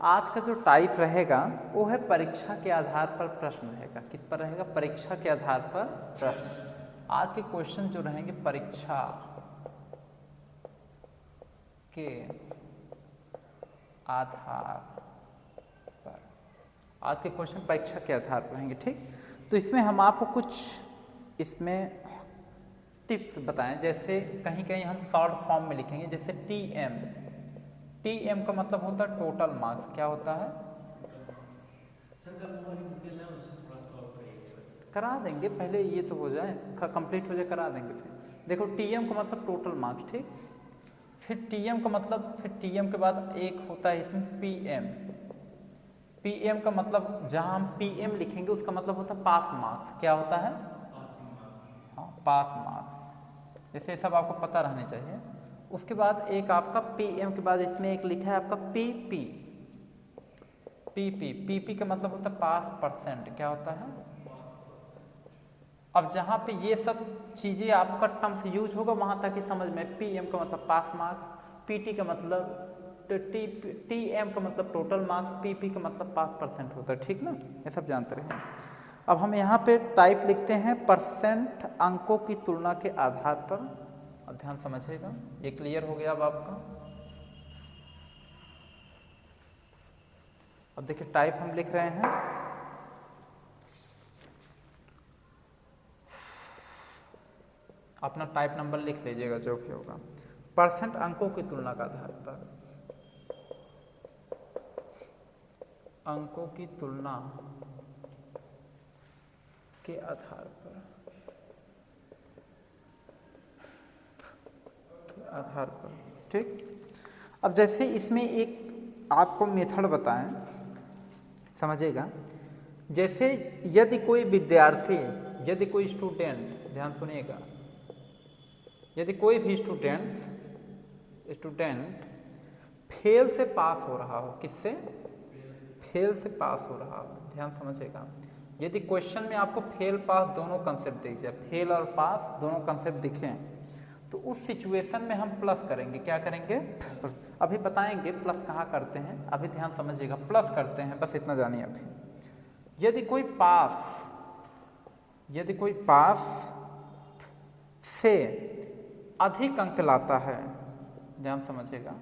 आज का जो टाइप रहेगा वो है परीक्षा के आधार पर प्रश्न रहेगा। किस पर रहेगा? परीक्षा के आधार पर प्रश्न। आज के क्वेश्चन जो रहेंगे परीक्षा के आधार पर, आज के क्वेश्चन परीक्षा के आधार पर रहेंगे। ठीक, तो इसमें हम आपको कुछ इसमें टिप्स बताएं। जैसे कहीं कहीं हम शॉर्ट फॉर्म में लिखेंगे, जैसे टीएम। टीएम का मतलब होता है टोटल मार्क्स। क्या होता है? करा देंगे, पहले ये तो हो जाए, कंप्लीट हो जाए, करा देंगे। फिर देखो टीएम का मतलब टोटल मार्क्स। ठीक, फिर टीएम का मतलब, फिर टीएम के बाद एक होता है इसमें पीएम। पीएम का मतलब जहां हम पीएम लिखेंगे उसका मतलब होता है पास मार्क्स। क्या होता है? हाँ, पास मार्क्स। जैसे ये सब आपको पता रहने चाहिए। उसके बाद एक आपका पीएम के बाद इसमें एक लिखा है आपका पीपी। पीपी, पीपी का मतलब होता है पास परसेंट। क्या होता है? अब जहाँ पे ये सब चीज़ें आपका टर्म्स यूज होगा वहाँ तक ही समझ में। पीएम का मतलब पास मार्क्स, पीटी का मतलब, टीएम का मतलब टोटल मार्क्स, पीपी का मतलब पास परसेंट होता है। ठीक ना, ये सब जानते रहे। अब हम यहाँ पे टाइप लिखते हैं परसेंट अंकों की तुलना के आधार पर। अब ध्यान समझिएगा, ये क्लियर हो गया अब आपका। अब देखिए टाइप हम लिख रहे हैं, अपना टाइप नंबर लिख लीजिएगा जो भी होगा। परसेंट अंकों की तुलना के आधार पर, अंकों की तुलना के आधार पर, आधार पर। ठीक, अब जैसे इसमें एक आपको मेथड बताएं, समझिएगा। जैसे यदि कोई विद्यार्थी, यदि कोई स्टूडेंट, ध्यान सुनिएगा, यदि कोई भी स्टूडेंट फेल से पास हो रहा हो, किससे? फेल से पास हो रहा हो, ध्यान समझिएगा। यदि क्वेश्चन में आपको फेल पास दोनों कंसेप्ट दिख जाए, फेल और पास दोनों कंसेप्ट दिखें, तो उस सिचुएशन में हम प्लस करेंगे। क्या करेंगे? अभी बताएंगे प्लस कहाँ करते हैं, अभी ध्यान समझिएगा। प्लस करते हैं, बस इतना जानिए। अभी यदि कोई पास से अधिक अंक लाता है, ध्यान समझिएगा।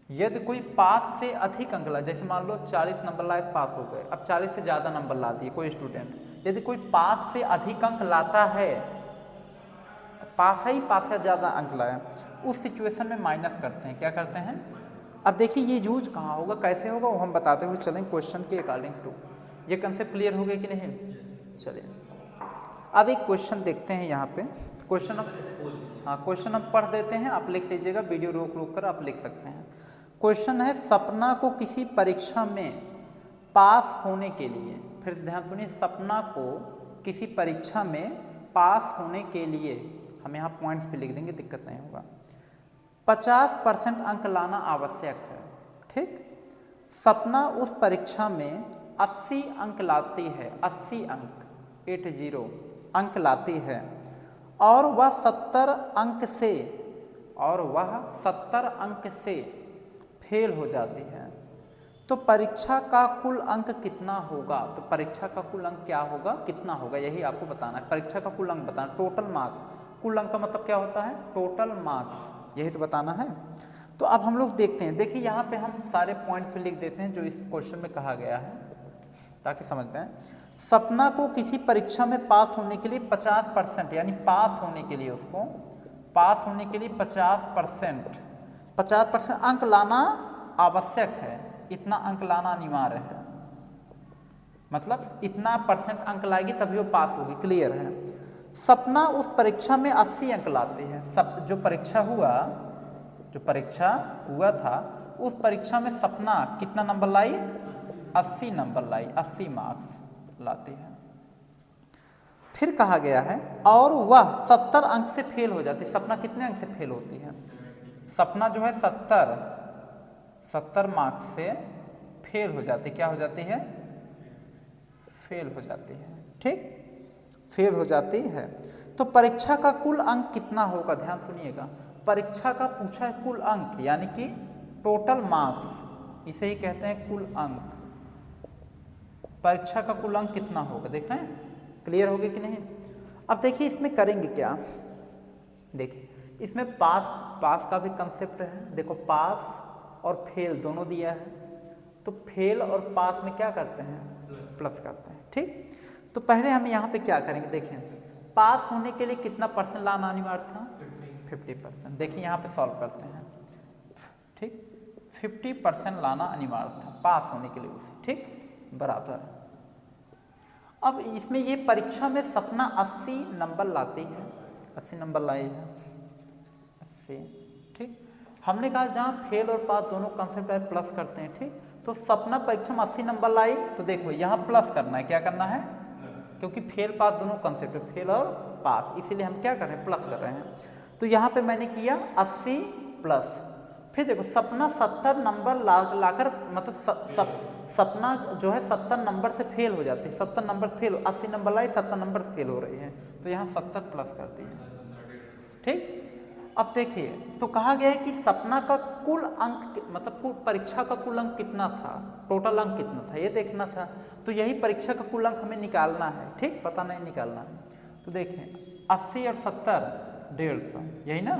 यदि कोई पास से अधिक अंक ला, जैसे मान लो 40 नंबर लाए पास हो गए, अब 40 से ज़्यादा नंबर ला दिए कोई स्टूडेंट। यदि कोई पास से अधिक अंक लाता है, पास से ज़्यादा अंक लाया, उस सिचुएशन में माइनस करते हैं। क्या करते हैं? अब देखिए ये यूज कहाँ होगा, कैसे होगा, वो हम बताते हुए चलें क्वेश्चन के अकॉर्डिंग टू। ये कंसेप्ट क्लियर हो गया कि नहीं? चलिए अब एक क्वेश्चन देखते हैं यहाँ पे। क्वेश्चन हम पढ़ देते हैं, आप लिख लीजिएगा, वीडियो रोक कर आप लिख सकते हैं। क्वेश्चन है, सपना को किसी परीक्षा में पास होने के लिए, फिर से ध्यान सुनिए, सपना को किसी परीक्षा में पास होने के लिए, हम यहाँ पॉइंट्स पे लिख देंगे, दिक्कत नहीं होगा, 50% अंक लाना आवश्यक है। ठीक, सपना उस परीक्षा में 80 अंक लाती है, 80 अंक, 80 अंक लाती है, और वह 70 अंक से फेल हो जाती है, तो परीक्षा का कुल अंक कितना होगा? तो परीक्षा का कुल अंक क्या होगा, कितना होगा, यही आपको बताना है। परीक्षा का कुल अंक बताना, टोटल मार्क्स। कुल अंक का मतलब क्या होता है? टोटल मार्क्स, यही तो बताना है। तो अब हम लोग देखते हैं, देखिए यहाँ पे हम सारे पॉइंट्स पे लिख देते हैं जो इस क्वेश्चन में कहा गया है, ताकि समझ में आए। सपना को किसी परीक्षा में पास होने के लिए 50%, यानी पास होने के लिए, उसको पास होने के लिए 50% अंक लाना आवश्यक है, इतना अंक लाना अनिवार्य है, मतलब इतना परसेंट अंक लाएगी तभी वो पास होगी। क्लियर है? सपना उस परीक्षा में 80 अंक लाती है। जो परीक्षा हुआ था, उस परीक्षा में सपना कितना नंबर लाई? 80 नंबर लाई, 80 मार्क्स लाती है। फिर कहा गया है, और वह 70 अंक से फेल हो जाती है। सपना कितने अंक से फेल होती है? सपना जो है 70 मार्क्स से फेल हो जाती है। क्या हो जाती है? फेल हो जाती है। ठीक, फेल हो जाती है। तो परीक्षा का कुल अंक कितना होगा? ध्यान सुनिएगा, परीक्षा का पूछा है कुल अंक, यानी कि टोटल मार्क्स। इसे ही कहते हैं कुल अंक। परीक्षा का कुल अंक कितना होगा, देख रहे हैं, क्लियर हो गया कि नहीं। अब देखिए इसमें करेंगे क्या, देखिए इसमें पास का भी कंसेप्ट है। देखो पास और फेल दोनों दिया है, तो फेल और पास में क्या करते हैं, प्लस करते हैं। ठीक, तो पहले हम यहाँ पे क्या करेंगे, देखें पास होने के लिए कितना परसेंट लाना अनिवार्य था, 50%। देखिए यहाँ पे सॉल्व करते हैं। ठीक, 50% लाना अनिवार्य था पास होने के लिए उसे। ठीक, बराबर। अब इसमें ये परीक्षा में सपना 80 नंबर लाती है, 80 नंबर लाई है, 80। ठीक, हमने कहा जहाँ फेल और पास दोनों कंसेप्ट है प्लस करते हैं। ठीक, तो सपना परीक्षा में 80 नंबर लाई, तो देखो यहाँ प्लस करना है, क्या करना है, क्योंकि फेल पास दोनों कंसेप्ट है, फेल और पास, इसीलिए हम क्या कर रहे हैं, प्लस कर रहे हैं। तो यहाँ पे मैंने किया 80 प्लस, फिर देखो सपना 70 नंबर लाकर मतलब सपना जो है 70 नंबर से फेल हो जाती है, 70 नंबर फेल, 80 नंबर लाई 70 नंबर फेल हो रही है, तो यहाँ 70 प्लस कर दिए। ठीक, अब देखिए तो कहा गया है कि सपना का कुल अंक मतलब कुल परीक्षा का कुल अंक कितना था, टोटल अंक कितना था ये देखना था, तो यही परीक्षा का कुल अंक हमें निकालना है। ठीक, पता नहीं निकालना है, तो देखें 80 और 70 150, यही ना,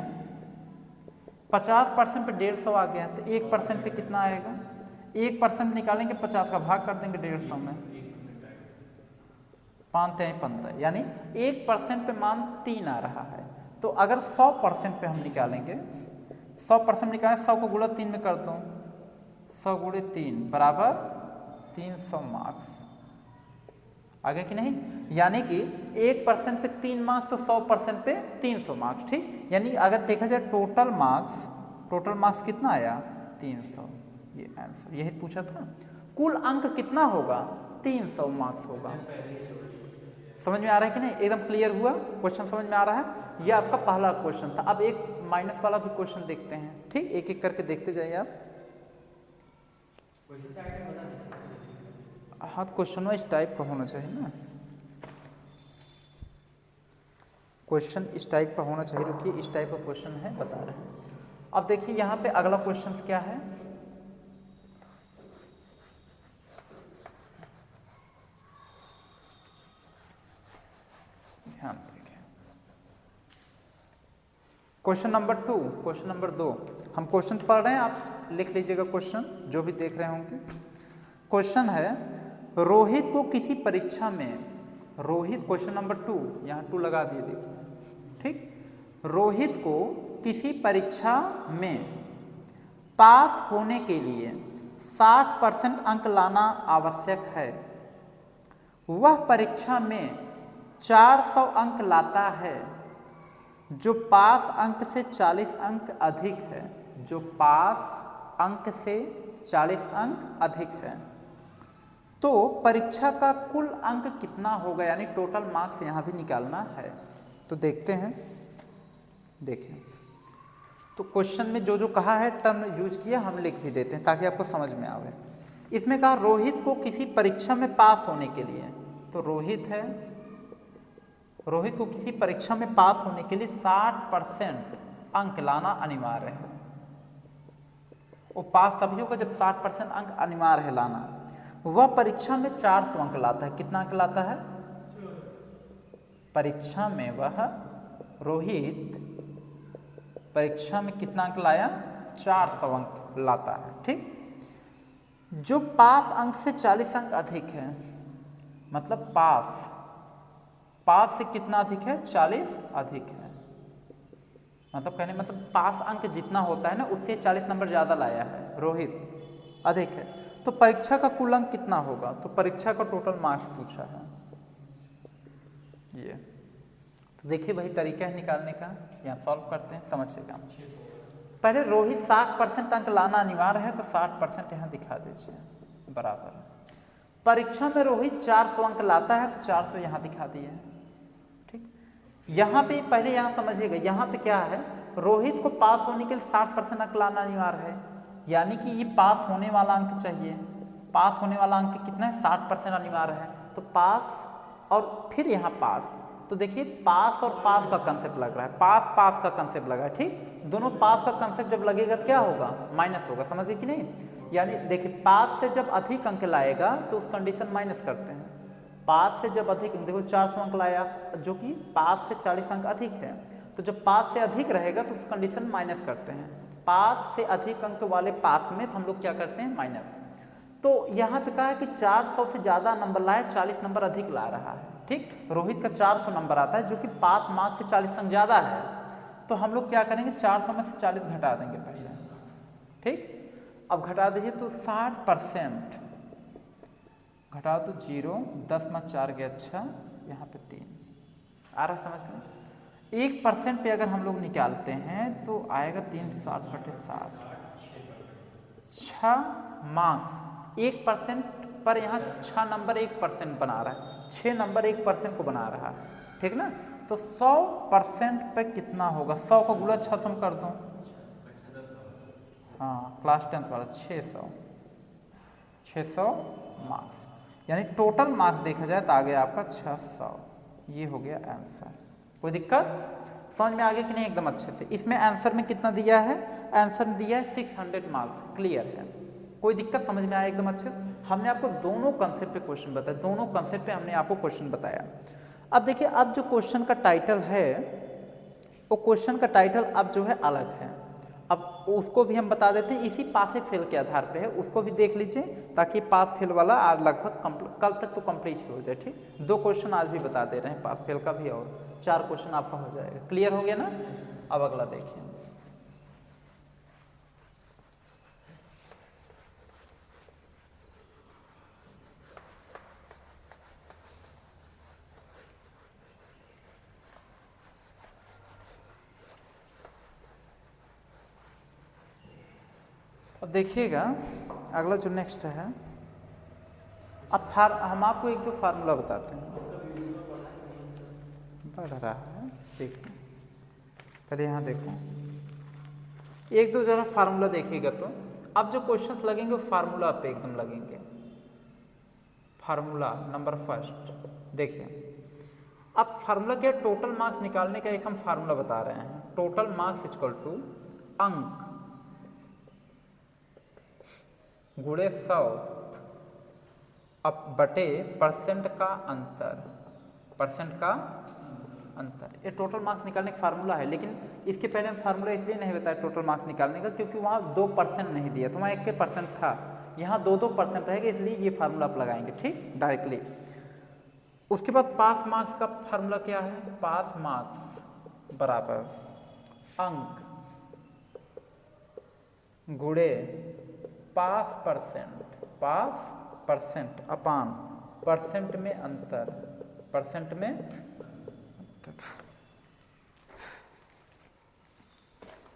50% पे 150 आ गया, तो 1% पे कितना आएगा, 1% निकालेंगे 50 का भाग कर देंगे 150 में, 5 3 15, यानी 1% पे मान 3 आ रहा है। तो अगर 100% पे हम निकालेंगे, 100% निकालें, 100 को गुणा 3 में कर दो, 100 गुणे 3 बराबर 300 मार्क्स, आगे कि नहीं, यानी कि 1% पे 3 मार्क्स, तो 100% पे 300 मार्क्स। ठीक, यानी अगर देखा जाए टोटल मार्क्स कितना आया, 300, ये आंसर, यही पूछा था। कुल अंक कितना होगा, 300 मार्क्स होगा। समझ में आ रहा है कि नहीं, एकदम क्लियर हुआ, क्वेश्चन समझ में आ रहा है। यह आपका पहला क्वेश्चन था। अब एक माइनस वाला भी क्वेश्चन देखते हैं। ठीक, एक एक करके देखते जाइए आप। हाँ, क्वेश्चन इस टाइप का होना चाहिए ना, क्वेश्चन इस टाइप का होना चाहिए। रुकिए, इस टाइप का क्वेश्चन है, बता रहे हैं। अब देखिए यहाँ पे अगला क्वेश्चन क्या है, ध्यान देखिए, क्वेश्चन नंबर 2, क्वेश्चन नंबर 2। हम क्वेश्चन पढ़ रहे हैं, आप लिख लीजिएगा क्वेश्चन जो भी देख रहे होंगे। क्वेश्चन है, रोहित को किसी परीक्षा में, रोहित, क्वेश्चन नंबर 2, यहाँ 2 लगा दिए देखिए। ठीक, रोहित को किसी परीक्षा में पास होने के लिए 60% अंक लाना आवश्यक है। वह परीक्षा में 400 अंक लाता है, जो पास अंक से 40 अंक अधिक है, जो पास अंक से 40 अंक अधिक है, तो परीक्षा का कुल अंक कितना होगा, यानी टोटल मार्क्स यहाँ भी निकालना है। तो देखते हैं, देखें तो क्वेश्चन में जो जो कहा है टर्म यूज किया, हम लिख भी देते हैं ताकि आपको समझ में आवे। इसमें कहा रोहित को किसी परीक्षा में पास होने के लिए, तो रोहित है, रोहित को किसी परीक्षा में पास होने के लिए 60% अंक लाना अनिवार्य है। वो पास तभी होगा जब 60% अंक अनिवार्य है लाना। वह परीक्षा में 400 अंक लाता है, कितना अंक लाता है, परीक्षा में वह रोहित परीक्षा में कितना अंक लाया, 400 अंक लाता है। ठीक, जो पास अंक से 40 अंक अधिक है, मतलब पास से कितना अधिक है, 40 अधिक है, मतलब कहने मतलब पास अंक जितना होता है ना, उससे 40 नंबर ज़्यादा लाया है, रोहित अधिक है, तो परीक्षा का कुल अंक कितना होगा, तो परीक्षा का टोटल मार्क्स पूछा है ये। तो देखिए वही तरीका है निकालने का, यहाँ सॉल्व करते हैं, समझिएगा। पहले रोहित 60% अंक लाना अनिवार्य है, तो 60% यहाँ दिखा दीजिए, बराबर। परीक्षा में रोहित 400 अंक लाता है, तो 400 यहाँ दिखा दिए। ठीक, यहाँ पे पहले यहाँ समझिएगा, यहाँ पे क्या है, रोहित को पास होने के लिए 60% अंक लाना अनिवार्य है, यानी कि ये पास होने वाला अंक चाहिए। पास होने वाला अंक कितना है, 60% अनिवार्य है, तो पास और फिर यहाँ पास, तो देखिए पास और पास का कंसेप्ट लग रहा है, पास पास का कंसेप्ट लगा है, ठीक। दोनों पास का कंसेप्ट जब लगेगा तो क्या होगा, माइनस होगा, समझ गए कि नहीं। यानी देखिए पास से जब अधिक अंक लाएगा तो उस कंडीशन माइनस करते हैं। पास से जब अधिक, देखो 400 अंक लाया जो कि पास से 40 अंक अधिक है, तो जब पास से अधिक रहेगा तो उस कंडीशन माइनस करते हैं। पास से अधिक अंक वाले पास में तो हम लोग क्या करते हैं, माइनस। तो यहाँ पे कहा है कि 400 से ज़्यादा नंबर लाए, 40 नंबर अधिक ला रहा है, ठीक। रोहित का 400 नंबर आता है जो कि पास मार्क्स से 40 अंक ज़्यादा है, तो हम लोग क्या करेंगे 400 में से 40 घटा देंगे पहले, ठीक। अब घटा दीजिए तो 60% घटाओ तो 0, 10 में 4 गया, अच्छा यहाँ पे 3 आ रहा समझ में। 1% पे अगर हम लोग निकालते हैं तो आएगा 360/7, 6 मार्क्स। 1% पर यहाँ 6 नंबर 1% बना रहा है, 6 नंबर 1% को बना रहा है, ठीक ना। तो 100% पे कितना होगा, 100 को गुणा 6 से कर दूँ, हाँ क्लास 10th वाला 600 मार्क्स, यानी टोटल मार्क्स देखा जाए तो आ गया आपका 600। ये हो गया आंसर। कोई दिक्कत समझ में आ गया कि नहीं, एकदम अच्छे से। इसमें आंसर में कितना दिया है, आंसर में दिया है 600 मार्क्स, क्लियर है। कोई दिक्कत समझ में आया एकदम अच्छे। हमने आपको दोनों कंसेप्ट पे क्वेश्चन बताया, दोनों कंसेप्ट पे हमने आपको क्वेश्चन बताया। अब देखिए अब जो क्वेश्चन का टाइटल है वो क्वेश्चन का टाइटल अब जो है अलग है, अब उसको भी हम बता देते हैं, इसी पास फेल के आधार पे है, उसको भी देख लीजिए ताकि पास फेल वाला आज लगभग कल तक तो कंप्लीट हो जाए, ठीक। 2 क्वेश्चन आज भी बता दे रहे हैं पास फेल का भी, और 4 क्वेश्चन आपका हो जाएगा, क्लियर हो गया ना। अब अगला देखिए, अब देखिएगा अगला जो नेक्स्ट है, अब हम आपको 1-2 फार्मूला बताते हैं। बढ़ रहा है, देखिए पहले यहाँ देखो, 1-2 जरा फार्मूला देखिएगा तो अब जो क्वेश्चन लगेंगे वो फार्मूला पे एकदम लगेंगे। फार्मूला नंबर फर्स्ट देखिए, अब फार्मूला क्या, टोटल मार्क्स निकालने का एक हम फार्मूला बता रहे हैं। टोटल मार्क्स इक्वल टू अंक गुणे 100 अब बटे परसेंट का अंतर, परसेंट का अंतर। ये टोटल मार्क्स निकालने का फार्मूला है, लेकिन इसके पहले हम फार्मूला इसलिए नहीं बताया टोटल मार्क्स निकालने का क्योंकि वहाँ 2% नहीं दिया था, वहाँ 1% था, यहाँ 2% रहेगा, इसलिए ये फार्मूला आप लगाएंगे, ठीक डायरेक्टली। उसके बाद पास मार्क्स का फार्मूला क्या है, पास मार्क्स बराबर अंक गुणे पास परसेंट अपान परसेंट में अंतर, परसेंट में अंतर।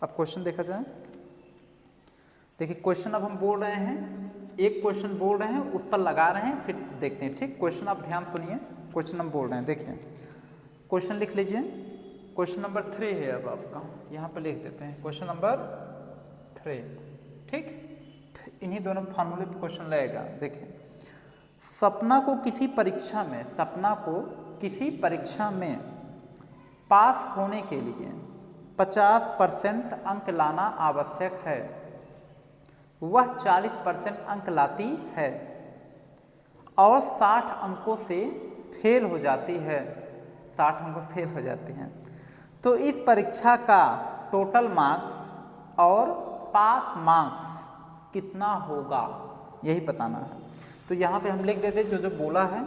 अब क्वेश्चन देखा जाए, देखिए क्वेश्चन अब हम बोल रहे हैं, एक क्वेश्चन बोल रहे हैं उस पर लगा रहे हैं, फिर देखते हैं, ठीक। क्वेश्चन आप ध्यान सुनिए, क्वेश्चन हम बोल रहे हैं, देखिए क्वेश्चन लिख लीजिए। क्वेश्चन नंबर 3 है, अब आपका यहाँ पर लिख देते हैं क्वेश्चन नंबर 3, ठीक। इन्हीं दोनों फार्मूले पे क्वेश्चन लगेगा। देखिए सपना को किसी परीक्षा में पास होने के लिए 50% अंक लाना आवश्यक है, वह 40% अंक लाती है और 60 अंकों से फेल हो जाती है, 60 अंकों फेल हो जाती हैं, तो इस परीक्षा का टोटल मार्क्स और पास मार्क्स कितना होगा, यही बताना है। तो यहाँ पे हम लिख देते जो जो बोला है,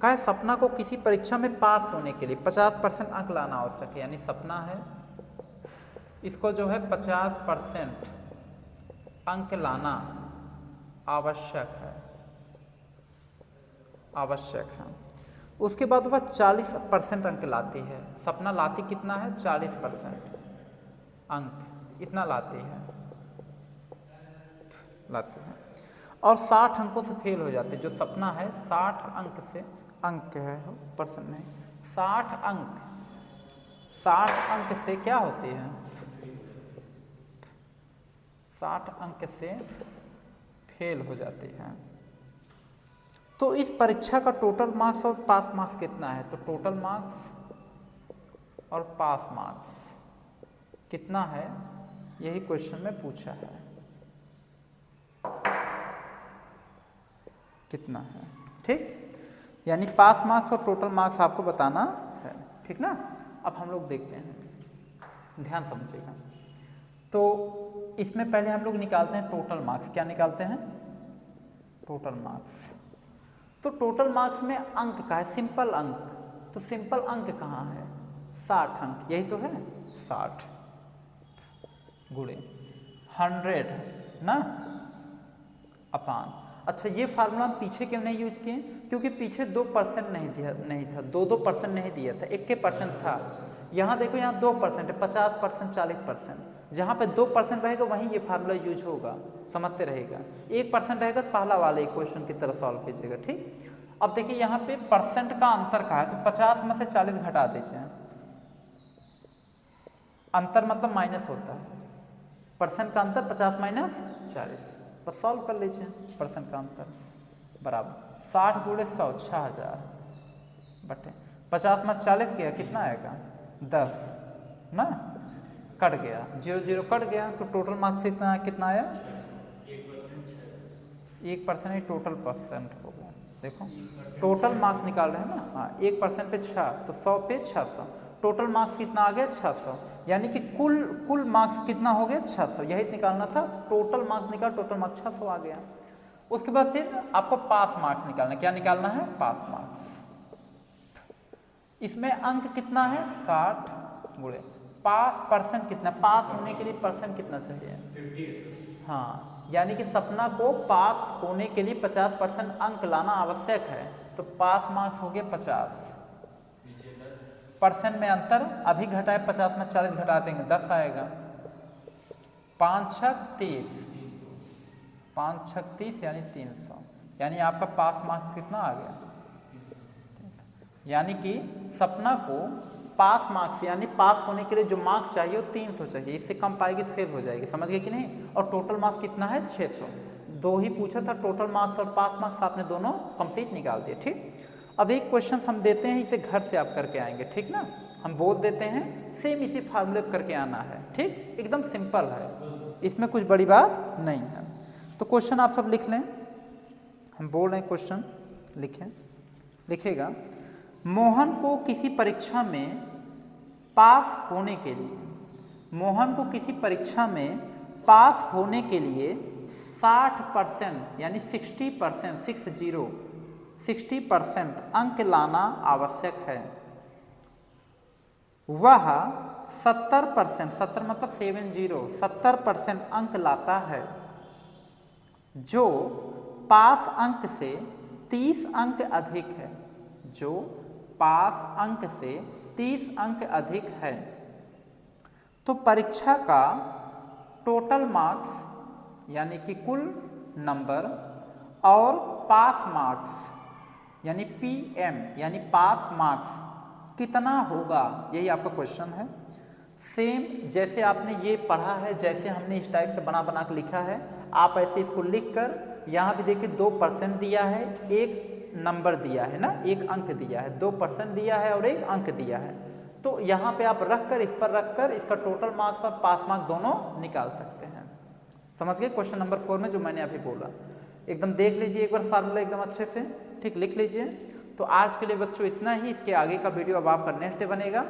कहा है सपना को किसी परीक्षा में पास होने के लिए 50% अंक लाना आवश्यक है, यानी सपना है इसको जो है 50% अंक लाना आवश्यक है। उसके बाद वह 40% अंक लाती है, सपना लाती कितना है 40% अंक, इतना लाती है और 60 अंकों से फेल हो जाते, जो सपना है 60 अंक से, अंक है परसेंट नहीं, 60 अंक से क्या होती है, 60 अंक से फेल हो जाती है। तो इस परीक्षा का टोटल मार्क्स और पास मार्क्स कितना है, तो टोटल मार्क्स और पास मार्क्स कितना है, यही क्वेश्चन में पूछा है, कितना है। ठीक, यानी पास मार्क्स और टोटल मार्क्स आपको बताना है। ठीक ना। अब हम लोग देखते हैं, ध्यान समझिएगा। तो इसमें पहले हम लोग निकालते हैं टोटल मार्क्स। क्या निकालते हैं? Total marks. तो टोटल मार्क्स में अंक का है, सिंपल अंक। तो सिंपल अंक कहाँ है? 60 अंक, यही तो है। 60 गुणे 100 ना अपान। अच्छा, ये फार्मूला हम पीछे क्यों नहीं यूज किए? क्योंकि पीछे 2% नहीं था, 2% नहीं दिया था, 1% था। यहाँ देखो, यहाँ 2% है, 50%, 40%। जहाँ पे 2% रहेगा वहीं ये फार्मूला यूज होगा, समझते रहेगा। 1% रहेगा तो पहला वाले क्वेश्चन की तरह सॉल्व कीजिएगा। ठीक, अब देखिए यहाँ पे परसेंट का अंतर का है, तो 50 में से 40 घटा दीजिए। अंतर मतलब माइनस होता है, परसेंट का अंतर 50 माइनस 40, बस सॉल्व कर लीजिए। परसेंट का अंतर बराबर 60 गुणे 100, 6000 बटे 50 में 40 गया, कितना आएगा? 10 ना, कट गया, 0 0 कट गया, तो टोटल मार्क्स कितना आया? 1% ही टोटल परसेंट हो गया। देखो टोटल मार्क्स निकाल रहे हैं ना, हाँ 1% पे 6, तो 100 पे 600, टोटल मार्क्स कितना आ गया? 600। यानी कि कुल मार्क्स कितना हो गया? 600, यही निकालना था। टोटल मार्क्स निकाल, टोटल मार्क्स 600 आ गया। उसके बाद फिर आपको पास मार्क्स निकालना। क्या निकालना है? Pass marks. इसमें अंक कितना है? 60 गुणे पास, परसेंट कितना? पास होने के लिए परसेंट कितना चाहिए? 50। हाँ, यानी कि सपना को पास होने के लिए 50% अंक लाना आवश्यक है। तो पास मार्क्स हो गए 50, परसेंट में अंतर अभी घटाए, 50 में 40 घटा देंगे, 10 आएगा। 5 छक 30, 5 छक 30 यानी 300। यानी आपका पास मार्क्स कितना आ गया? यानी कि सपना को पास मार्क्स यानी पास होने के लिए जो मार्क्स चाहिए वो 300 चाहिए, इससे कम पाएगी फेल हो जाएगी। समझ गए कि नहीं? और टोटल मार्क्स कितना है? 600। दो ही पूछा था, टोटल मार्क्स और पास मार्क्स आपने दोनों कंप्लीट निकाल दिए। ठीक, अब एक क्वेश्चन हम देते हैं, इसे घर से आप करके आएंगे। ठीक ना, हम बोल देते हैं, सेम इसी फार्मूले पर करके आना है। ठीक, एकदम सिंपल है, इसमें कुछ बड़ी बात नहीं है। तो क्वेश्चन आप सब लिख लें, हम बोल रहे हैं क्वेश्चन लिखें, लिखेगा। मोहन को किसी परीक्षा में पास होने के लिए, मोहन को किसी परीक्षा में पास होने के लिए 60% यानी 60% अंक लाना आवश्यक है। वह 70%, 70 मतलब 70% अंक लाता है, जो पास अंक से 30 अंक अधिक है, जो पास अंक से 30 अंक अधिक है। तो परीक्षा का टोटल मार्क्स यानी कि कुल नंबर और पास मार्क्स यानी PM यानी पास मार्क्स कितना होगा, यही आपका क्वेश्चन है। सेम जैसे आपने ये पढ़ा है, जैसे हमने इस टाइप से बना बना के लिखा है, आप ऐसे इसको लिख कर, यहाँ भी देखिए 2% दिया है, एक नंबर दिया है ना, एक अंक दिया है, 2% दिया है और एक अंक दिया है। तो यहाँ पे आप रख कर, इस पर रख कर इसका टोटल मार्क्स और पास मार्क्स दोनों निकाल सकते हैं। समझ गए? क्वेश्चन नंबर 4 में जो मैंने अभी बोला, एकदम देख लीजिए एक बार फार्मूला एकदम अच्छे से। ठीक, लिख लीजिए। तो आज के लिए बच्चों इतना ही, इसके आगे का वीडियो अब आपका नेक्स्ट डे बनेगा।